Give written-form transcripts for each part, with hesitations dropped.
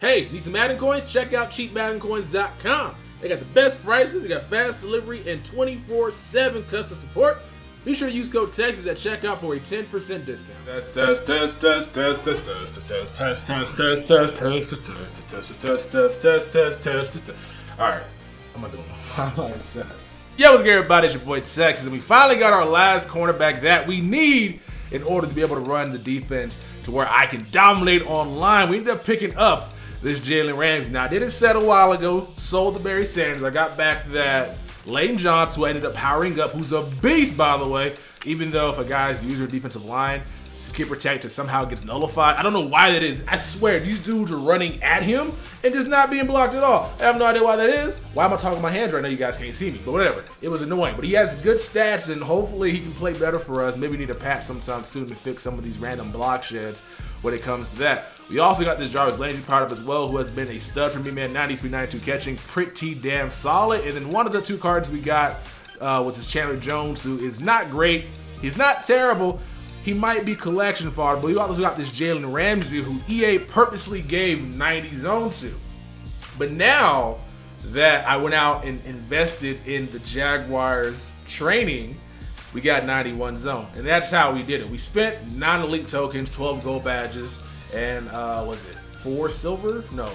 Hey, need some Madden coins? Check out cheapmaddencoins.com. They got the best prices, they got fast delivery, and 24/7 customer support. Be sure to use code TEXAS at checkout for a 10% discount. Alright, I'm gonna do it. Yo, what's good, everybody? It's your boy Texas, and we finally got our last cornerback that we need in order to be able to run the defense to where I can dominate online. We ended up picking up this Jalen Ramsey. Now, I did it set a while ago, sold the Barry Sanders. I got back to that Lane Johnson, who I ended up powering up, who's a beast, by the way, even though if a guy's user defensive line, secure protector somehow gets nullified. I don't know why that is. I swear, these dudes are running at him and just not being blocked at all. I have no idea why that is. Why am I talking with my hands right now? You guys can't see me, but whatever. It was annoying, but he has good stats, and hopefully he can play better for us. Maybe we need a patch sometime soon to fix some of these random block sheds when it comes to that. We also got this Jarvis Landry part up as well, who has been a stud for me, man. 90 speed, 92 catching, pretty damn solid. And then one of the two cards we got was this Chandler Jones, who is not great. He's not terrible. He might be collection fodder, but we also got this Jalen Ramsey, who EA purposely gave 90 zone to. But now that I went out and invested in the Jaguars training, we got 91 zone, and that's how we did it. We spent 9 elite tokens, 12 gold badges, and was it 4 silver? No,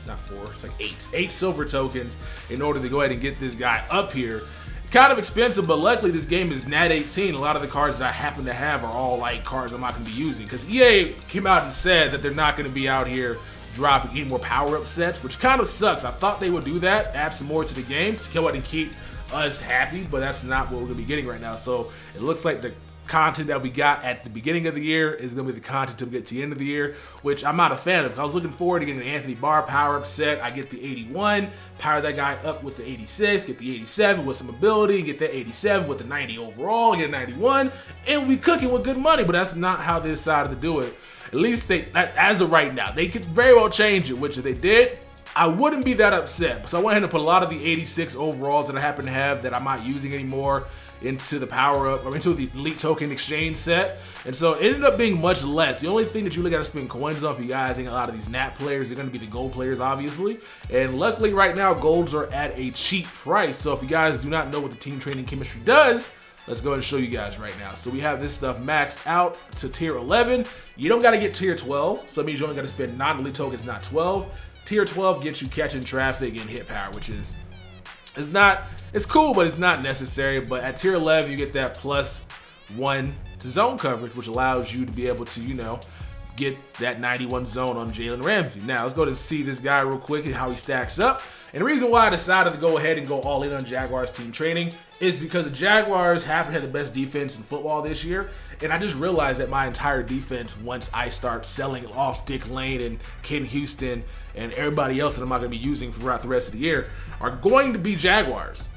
not 4. It's like 8. 8 silver tokens in order to go ahead and get this guy up here. Kind of expensive, but luckily this game is Nat 18. A lot of the cards that I happen to have are all like cards I'm not going to be using, because EA came out and said that they're not going to be out here dropping any more power-up sets, which kind of sucks. I thought they would do that, add some more to the game to go ahead and keep us happy, but that's not what we're going to be getting right now. So it looks like the content that we got at the beginning of the year is going to be the content to get to the end of the year, which I'm not a fan of. I was looking forward to getting an Anthony Barr power-up set. I get the 81, power that guy up with the 86, get the 87 with some ability, get that 87 with the 90 overall, get a 91, and we cooking with good money. But that's not how they decided to do it. At least they, as of right now, they could very well change it, which if they did, I wouldn't be that upset. So I went ahead and put a lot of the 86 overalls that I happen to have that I'm not using anymore into the power up or into the elite token exchange set, and so it ended up being much less. The only thing that you really got to spend coins on, for you guys, ain't a lot of these nat players. They're going to be the gold players, obviously, and luckily right now golds are at a cheap price. So if you guys do not know what the team training chemistry does, let's go ahead and show you guys right now. So we have this stuff maxed out to tier 11. You don't got to get tier 12, so that means you only got to spend 9 elite tokens, not 12. Tier 12 gets you catching traffic and hit power, which is it's cool, but it's not necessary. But at tier 11, you get that +1 to zone coverage, which allows you to be able to, you know, get that 91 zone on Jalen Ramsey. Now, let's go to see this guy real quick and how he stacks up. And the reason why I decided to go ahead and go all in on Jaguars team training is because the Jaguars happen to have the best defense in football this year. And I just realized that my entire defense, once I start selling off Dick Lane and Ken Houston and everybody else that I'm not going to be using throughout the rest of the year, are going to be Jaguars.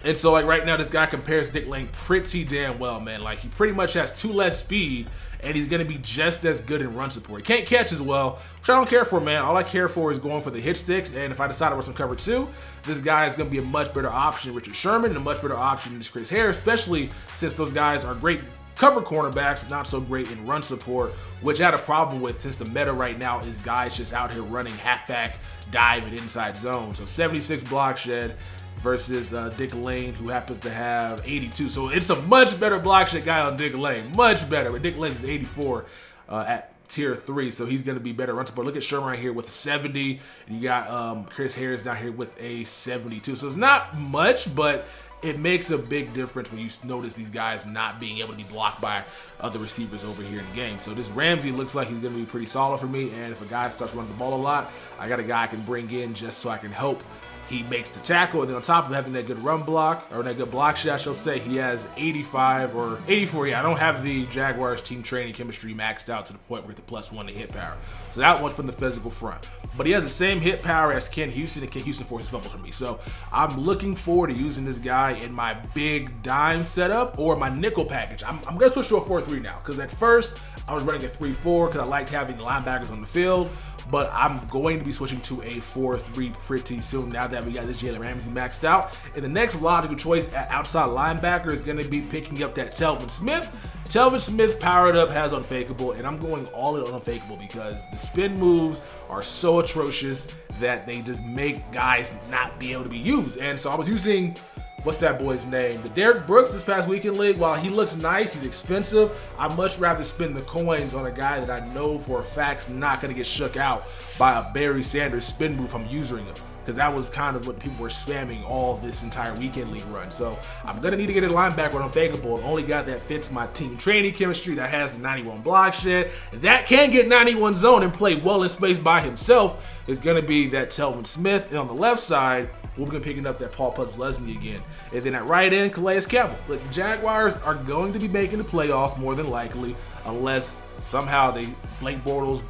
And so, like, right now, this guy compares Dick Lane pretty damn well, man. Like, he pretty much has 2 less speed, and he's going to be just as good in run support. He can't catch as well, which I don't care for, man. All I care for is going for the hit sticks, and if I decide to run some cover 2, this guy is going to be a much better option than Richard Sherman and a much better option than Chris Harris, especially since those guys are great cover cornerbacks, but not so great in run support, which I had a problem with since the meta right now is guys just out here running halfback, dive, and inside zone. So 76 block shed versus Dick Lane, who happens to have 82. So it's a much better block shed guy on Dick Lane, much better. But Dick Lane is 84 at tier 3, so he's going to be better run support. Look at Sherman right here with a 70, and you got Chris Harris down here with a 72. So it's not much, but it makes a big difference when you notice these guys not being able to be blocked by other receivers over here in the game. So this Ramsey looks like he's going to be pretty solid for me, and if a guy starts running the ball a lot, I got a guy I can bring in just so I can help he makes the tackle. And then on top of having that good run block, or that good block shot, I shall say, he has 85 or 84. Yeah, I don't have the Jaguars team training chemistry maxed out to the point where the +1 to hit power. So that one's from the physical front. But he has the same hit power as Ken Houston, and Ken Houston forces fumbles for me. So I'm looking forward to using this guy in my big dime setup or my nickel package. I'm going to switch to a 4-3 now, because at first I was running a 3-4 because I liked having the linebackers on the field. But I'm going to be switching to a 4-3 pretty soon now that we got this Jalen Ramsey maxed out. And the next logical choice at outside linebacker is going to be picking up that Telvin Smith. Telvin Smith powered up has Unfakeable, and I'm going all in on Unfakeable because the spin moves are so atrocious that they just make guys not be able to be used. And so I was using, what's that boy's name? The Derrick Brooks this past weekend league. While he looks nice, he's expensive, I'd much rather spend the coins on a guy that I know for a fact's not going to get shook out by a Barry Sanders spin move if I'm using him. Because that was kind of what people were spamming all this entire weekend league run. So I'm going to need to get a linebacker with Unfakeable. The only guy that fits my team training chemistry, that has the 91 block shed, that can get 91 zone and play well in space by himself, is going to be that Telvin Smith. And on the left side, we're going to be picking up that Paul Leslie again. And then at right end, Calais Campbell. Look, the Jaguars are going to be making the playoffs more than likely, unless somehow Blake Bortles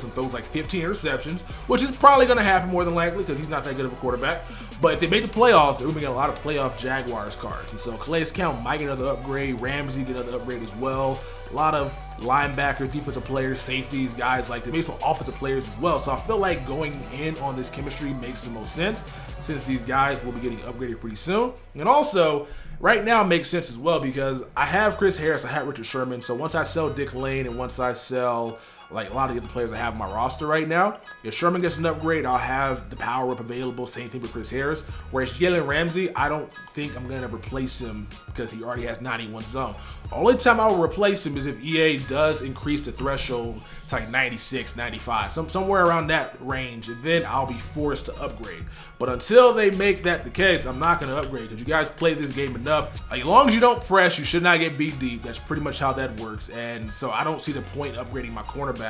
and throws like 15 interceptions, which is probably going to happen more than likely because he's not that good of a quarterback. But if they make the playoffs, they're going to get a lot of playoff Jaguars cards. And so Calais Campbell might get another upgrade. Ramsey get another upgrade as well. A lot of linebackers, defensive players, safeties, guys like that. Maybe some offensive players as well. So I feel like going in on this chemistry makes the most sense since these guys will be getting upgraded pretty soon. And also, right now makes sense as well because I have Chris Harris, I have Richard Sherman. So once I sell Dick Lane and once I sell like a lot of the other players I have on my roster right now, if Sherman gets an upgrade, I'll have the power up available. Same thing with Chris Harris. Whereas Jalen Ramsey, I don't think I'm going to replace him because he already has 91 zone. The only time I will replace him is if EA does increase the threshold to like 96, 95, somewhere around that range, and then I'll be forced to upgrade. But until they make that the case, I'm not going to upgrade because you guys play this game enough. Like, as long as you don't press, you should not get beat deep. That's pretty much how that works. And so I don't see the point upgrading my cornerback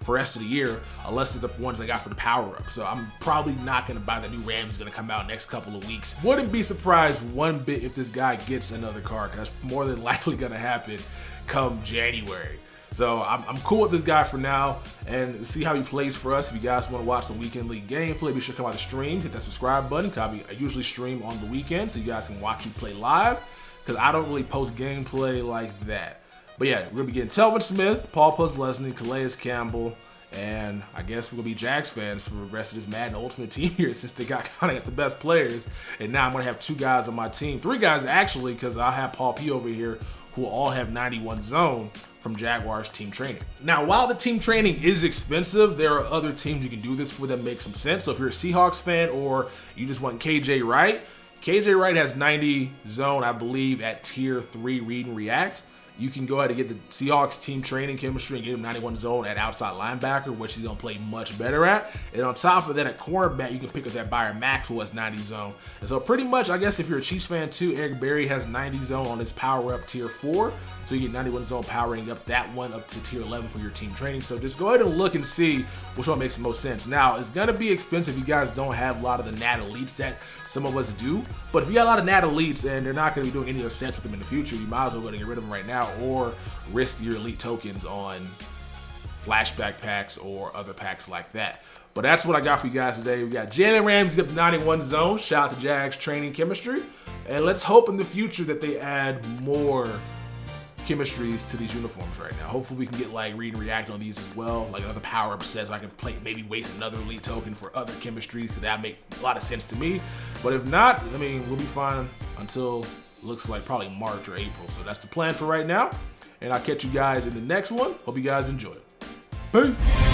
for the rest of the year unless it's the ones I got for the power up. So I'm probably not going to buy the new Ramsey going to come out next couple of weeks. Wouldn't be surprised one bit if this guy gets another card, because that's more than likely going to happen come January. So I'm cool with this guy for now, and see how he plays for us. If you guys want to watch some weekend league gameplay, be sure to come out the stream, hit that subscribe button. I usually stream on the weekend so you guys can watch me play live, because I don't really post gameplay like that. But yeah, we're going to be getting Telvin Smith, Paul Leslie, Calais Campbell, and I guess we're going to be Jags fans for the rest of this Madden Ultimate team here since they got kind of got the best players. And now I'm going to have 2 guys on my team. 3 guys actually, because I have Paul P over here who all have 91 zone from Jaguars team training. Now, while the team training is expensive, there are other teams you can do this for that make some sense. So if you're a Seahawks fan or you just want KJ Wright has 90 zone, I believe, at tier 3 read and react. You can go ahead and get the Seahawks team training chemistry and get him 91 zone at outside linebacker, which he's going to play much better at. And on top of that, at cornerback, you can pick up that Byron Maxwell has 90 zone. And so pretty much, I guess if you're a Chiefs fan too, Eric Berry has 90 zone on his power up tier 4. So you get 91 zone powering up that one up to tier 11 for your team training. So just go ahead and look and see which one makes the most sense. Now, it's going to be expensive if you guys don't have a lot of the NAT elites that some of us do. But if you got a lot of NAT elites and they're not going to be doing any other sets with them in the future, you might as well go and get rid of them right now or risk your elite tokens on flashback packs or other packs like that. But that's what I got for you guys today. We got Jalen Ramsey up to 91 zone. Shout out to Jags training chemistry. And let's hope in the future that they add more chemistries to these uniforms right now. Hopefully we can get like read and react on these as well, like another power up set so I can play, maybe waste another elite token for other chemistries, because that make a lot of sense to me. But if not, I mean, we'll be fine until looks like probably March or April. So that's the plan for right now, and I'll catch you guys in the next one. Hope you guys enjoy. Peace.